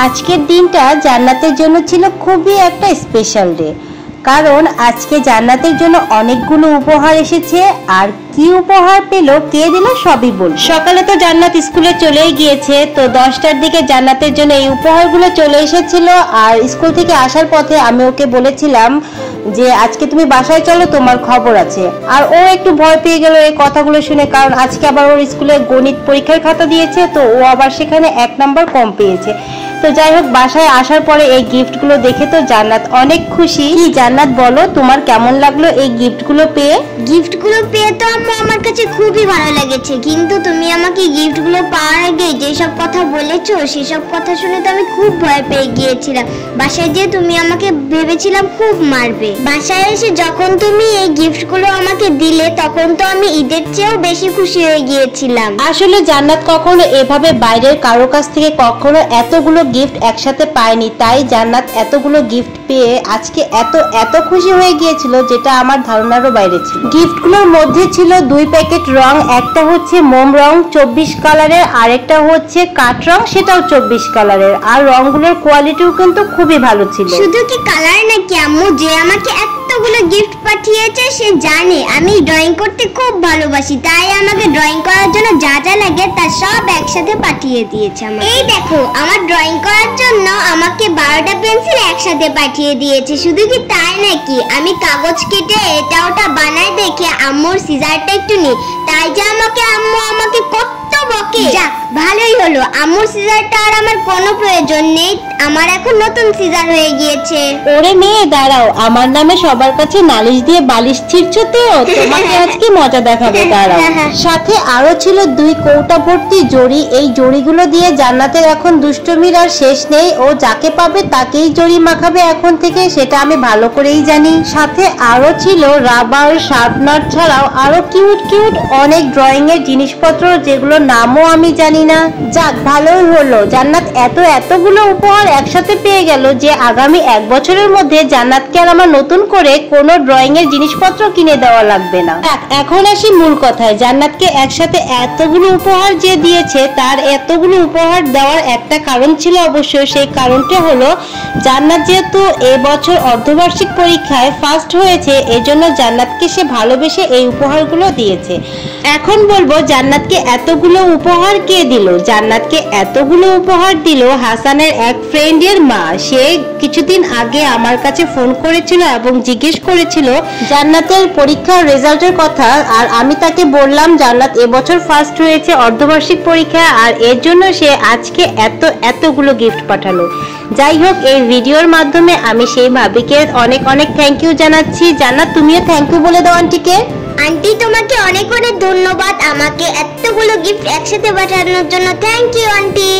আজকের দিনটা জান্নাতের জন্য ছিল খুবই একটা স্পেশাল ডে, কারণ আজকে জান্নাতের জন্য অনেকগুলো উপহার এসেছে। আর কি উপহার পেল, কে দিল, সবই বল। সকালে তো জান্নাত স্কুলে চলেই গিয়েছে, তো 10টার দিকে জান্নাতের জন্য এই উপহারগুলো চলে এসেছিল। আর স্কুল থেকে আসার পথে আমি ওকে বলেছিলাম যে আজকে তুমি বাসায় চলো, তোমার খবর আছে। আর ও একটু ভয় পেয়ে গেল এই কথাগুলো শুনে, কারণ আজকে আবার ওর স্কুলে গণিত পরীক্ষার খাতা দিয়েছে, তো ও আবার সেখানে 1 নাম্বার কম পেয়েছে। তো যাই হোক, বাসায় আসার পরে এই গিফটগুলো দেখে তো জান্নাত অনেক খুশি। কি জান্নাত, বলো তোমার কেমন লাগলো এই গিফটগুলো পেয়ে? গিফটগুলো পেয়ে তো আমার কাছে খুবই ভালো লেগেছে, কিন্তু তুমি আমাকে গিফটগুলো পাওয়ার আগে যেসব কথা বলেছো সেসব কথা শুনে তো আমি খুব ভয় পেয়ে গিয়েছিলাম। বাসায় যে তুমি আমাকে ভেবেছিলাম খুব মারবে। বাসায় এসে যখন তুমি এই গিফটগুলো আমাকে দিলে তখন তো আমি ঈদের চেয়েও বেশি খুশি হয়ে গিয়েছিলাম। আসলে জান্নাত কখনো এভাবে বাইরের কারো কাছ থেকে কখনো এতগুলো গিফট একসাথে পায়নি, তাই জান্নাত এতগুলো গিফট পেয়ে আজকে এত খুশি হয়ে গিয়েছিল, যেটা আমার ধারণারও বাইরে ছিল। গিফটগুলোর মধ্যে ছিল 2 প্যাকেট রং, একটা হচ্ছে মোম রং 24 কালারের, আরেকটা হচ্ছে কাঠ রং, সেটাও 24 কালারের। আর রংগুলোর কোয়ালিটিও কিন্তু খুবই ভালো ছিল। শুধু কি কালার নাকি, আম্মু যে আমাকে এতগুলো গিফট পাঠিয়েছে সে জানে আমি ড্রয়িং করতে খুব ভালোবাসি, তাই আমাকে ড্রয়িং করার জন্য যা যা লাগে তা সব একসাথে পাঠিয়ে দিয়েছে। এই দেখো, আমার ড্রয়িং করার জন্য আমাকে 12টা পেন্সিল একসাথে পাঠিয়ে দিয়েছে। শুধু কি তাই নাকি, আমি কাগজ কেটে এটা ওটা বানাই দেখে আম্মুর সিজারটা একটু নি, তাই যে আম্মু আমাকে কত বকে। যাক, ভালোই হলো, আম্মুর সিজারটা আর আমার কোনো প্রয়োজন নেই, আমার এখন নতুন সিজার হয়ে গিয়েছে। ওরে মেয়ে দাঁড়াও, আমার নামে সবার কাছে নালিশ দিয়ে বালিশ ছিঁড়ছো তো, তোমাকে আজকে মজা দেখাবো, দাঁড়াও। সাথে আরো ছিল 2 কৌটা ভর্তি জড়ি। এই জড়িগুলো দিয়ে জান্নাতের এখন দুষ্টমির আর শেষ নেই, ও যাকে পাবে তাকেই জড়ি মাখাবে এখন থেকে, সেটা আমি ভালো করেই জানি। সাথে আরো ছিল রাবার, শার্পনার ছাড়াও আরো কিউট কিউট অনেক ড্রয়িং এর জিনিসপত্র, যেগুলো নামও আমি জানি না। যাক, ভালোই হলো, জান্নাত এতগুলো উপহার একসাথে পেয়ে গেল যে আগামী 1 বছরের মধ্যে জান্নাতকে আর আমার নতুন করে কোনো ড্রয়িং এর জিনিসপত্র কিনে দেওয়া লাগবে না। এখন আসি মূল কথায়, জান্নাতকে একসাথে এতগুলো উপহার যে দিয়েছে, তার এতগুলো উপহার দেওয়ার একটা কারণ ছিল অবশ্যই। সেই কারণটা হলো জান্নাত যেহেতু এবছর অর্ধবার্ষিক পরীক্ষায় ফার্স্ট হয়েছে, এজন্য জান্নাতকে সে ভালোবেসে এই উপহারগুলো দিয়েছে। এখন বলবো, জান্নাতকে এতগুলো উপহার কে দিল? জান্নাতকে এতগুলো উপহার দিল হাসানের এক ফ্রেন্ডের মা। সে কিছুদিন আগে আমার কাছে ফোন করেছিল এবং জিজ্ঞেস করেছিল জান্নাতের পরীক্ষার রেজাল্টের কথা, আর আমি তাকে বললাম জান্নাত এবছর ফার্স্ট হয়েছে অর্ধবার্ষিক পরীক্ষা, আর এর জন্য সে আজকে এতগুলো গিফট পাঠালো। যাই হোক, এই ভিডিওর মাধ্যমে আমি সেই ভাবিকে অনেক থ্যাংক ইউ জানাচ্ছি। জান্নাত, তুমিও থ্যাংক ইউ বলে দাও আন্টিকে। আন্টি, তোমাকে অনেক ধন্যবাদ আমাকে এতগুলো গিফট একসাথে পাঠানোর জন্য। Thank you aunty.